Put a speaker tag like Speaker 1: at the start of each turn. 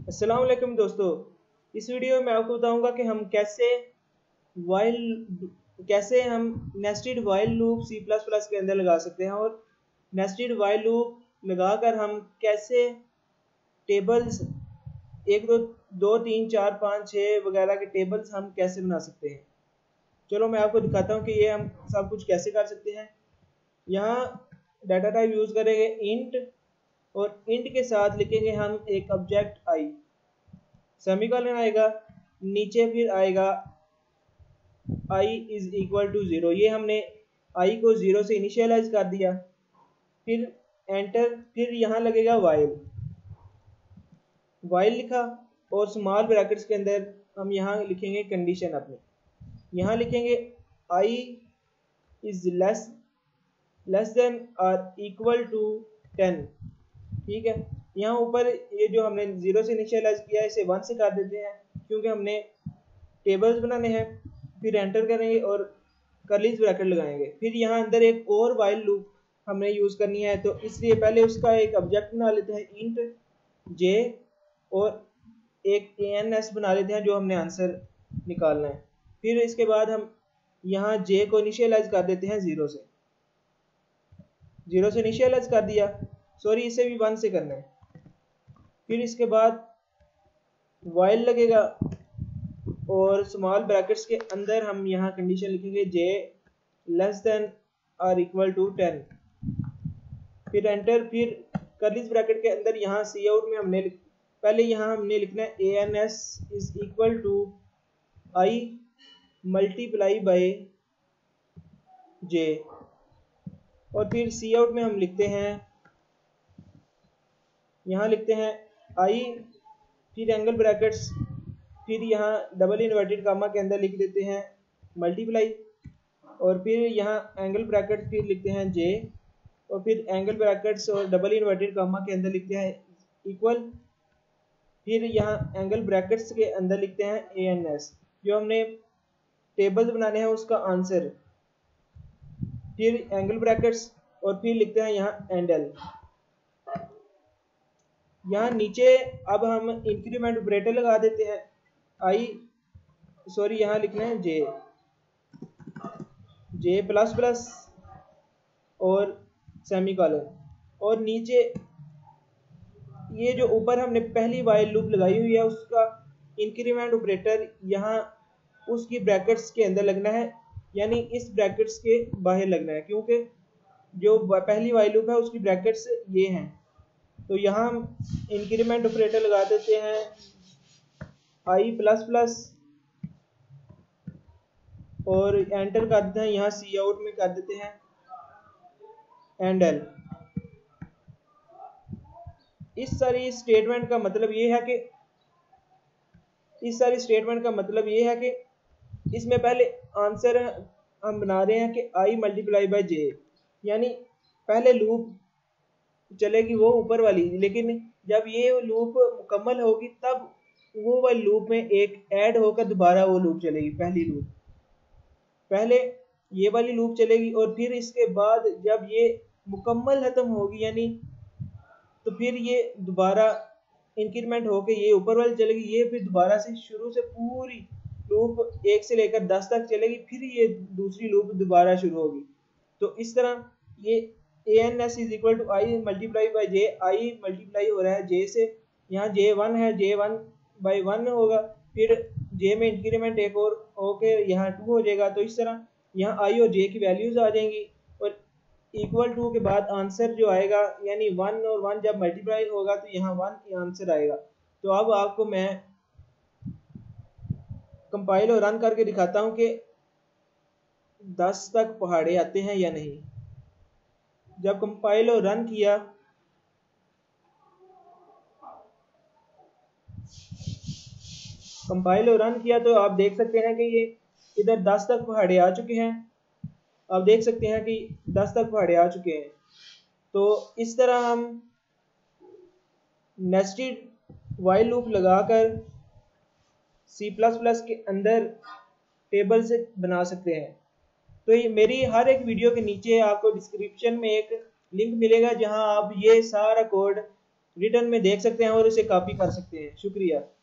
Speaker 1: अस्सलाम वालेकुम दोस्तों। इस वीडियो में आपको बताऊंगा कि हम कैसे nested while loop C plus plus के अंदर लगा सकते हैं और नेस्टेड वाइल लूप लगाकर हम कैसे टेबल्स एक दो दो तीन चार पाँच छः वगैरह के टेबल्स हम कैसे बना सकते हैं। चलो मैं आपको दिखाता हूँ कि ये हम सब कुछ कैसे कर सकते हैं। यहाँ डाटा टाइप यूज़ करेंगे इंट और इंट के साथ लिखेंगे हम एक ऑब्जेक्ट आई, सेमीकोलन आएगा, नीचे फिर आएगा i इज इक्वल टू 0। ये हमने i को 0 से इनिशियलाइज कर दिया, फिर एंटर, फिर यहाँ लगेगा वाइल लिखा और स्मॉल ब्रैकेट्स के अंदर हम यहाँ लिखेंगे कंडीशन अपनी। यहाँ लिखेंगे i इज लेस देन और इक्वल टू 10। ठीक है, यहाँ ऊपर ये जो हमने 0 से इनिशियलाइज किया है इसे 1 से कर देते हैं क्योंकि हमने टेबल्स बनाने हैं। फिर एंटर करेंगे और कर्लीज ब्रैकेट लगाएंगे। फिर यहाँ अंदर एक और वाइल लूप हमने यूज़ करनी है, तो इसलिए पहले उसका एक ऑब्जेक्ट बना लेते हैं इंट j और एक ans बना लेते हैं जो हमने आंसर निकालना है। फिर इसके बाद हम यहाँ j को इनिशियलाइज कर देते हैं 0 से इनिशियलाइज कर दिया, सॉरी इसे भी 1 से करना है। फिर इसके बाद वाइल लगेगा और स्मॉल ब्रैकेट्स के अंदर हम यहाँ कंडीशन लिखेंगे j लेस देन और इक्वल टू 10। फिर एंटर, फिर कर्लीज ब्रैकेट के अंदर यहाँ सी आउट में हमने लिखना है ans is equal to i multiply by j और फिर सी आउट में हम लिखते हैं, यहाँ लिखते हैं i, फिर एंगल ब्रैकेट्स, फिर यहाँ डबल इन्वर्टेड कामा के अंदर लिख देते हैं मल्टीप्लाई और फिर यहाँ एंगल ब्रैकेट फिर लिखते हैं j और फिर एंगल ब्रैकेट्स और डबल इन्वर्टेड कामा के अंदर लिखते हैं इक्वल, फिर यहाँ एंगल ब्रैकेट्स के अंदर लिखते हैं ans जो हमने टेबल बनाने हैं उसका आंसर, फिर एंगल ब्रैकेट्स और फिर लिखते हैं यहाँ एंडल। यहाँ नीचे अब हम इंक्रीमेंट ऑपरेटर लगा देते हैं यहाँ लिखना है j प्लस प्लस और सेमीकोलन और नीचे ये जो ऊपर हमने पहली वाइल लूप लगाई हुई है उसका इंक्रीमेंट ऑपरेटर यहाँ उसकी ब्रैकेट्स के अंदर लगना है, यानी इस ब्रैकेट्स के बाहर लगना है क्योंकि जो पहली वाइल लूप है उसकी ब्रैकेट्स ये हैं। तो यहाँ हम इंक्रीमेंट ऑपरेटर लगा देते हैं i प्लस प्लस और एंटर कर देते हैं, यहाँ सी आउट में कर देते हैं एंडल। इस सारी स्टेटमेंट का मतलब ये है कि इसमें पहले आंसर हम बना रहे हैं कि i मल्टीप्लाई बाय j, यानी पहले लूप चलेगी वो ऊपर वाली, लेकिन जब ये लूप मुकम्मल होगी तब वो वाली लूप में एक ऐड होकर दोबारा वो लूप चलेगी। पहले ये वाली लूप चलेगी और फिर इसके बाद जब ये मुकम्मल खत्म होगी यानी तो फिर ये दोबारा इंक्रीमेंट होके ये ऊपर वाली चलेगी, ये फिर दोबारा से शुरू से पूरी लूप 1 से लेकर 10 तक चलेगी, फिर ये दूसरी लूप दोबारा शुरू होगी। तो इस तरह ये ans is equal to i multiply by j, i multiply हो रहा है j से, यहाँ j1 है, j1 बाई 1 होगा, फिर j में इंक्रीमेंट एक और होके यहाँ 2 हो जाएगा। तो इस तरह यहाँ i और j की वैल्यूज आ जाएंगी और इक्वल टू के बाद आंसर जो आएगा यानी 1 और 1 जब मल्टीप्लाई होगा तो यहाँ 1 आंसर आएगा। तो अब आपको मैं कंपाइल और रन करके दिखाता हूँ कि 10 तक पहाड़े आते हैं या नहीं। जब कंपाइल और रन किया तो आप देख सकते हैं कि ये इधर 10 तक पहाड़े आ चुके हैं। आप देख सकते हैं कि 10 तक पहाड़े आ चुके हैं। तो इस तरह हम नेस्टेड वाइल लूप लगाकर C++ के अंदर टेबल से बना सकते हैं। तो ये मेरी हर एक वीडियो के नीचे आपको डिस्क्रिप्शन में एक लिंक मिलेगा जहां आप ये सारा कोड रिटर्न में देख सकते हैं और इसे कॉपी कर सकते हैं। शुक्रिया।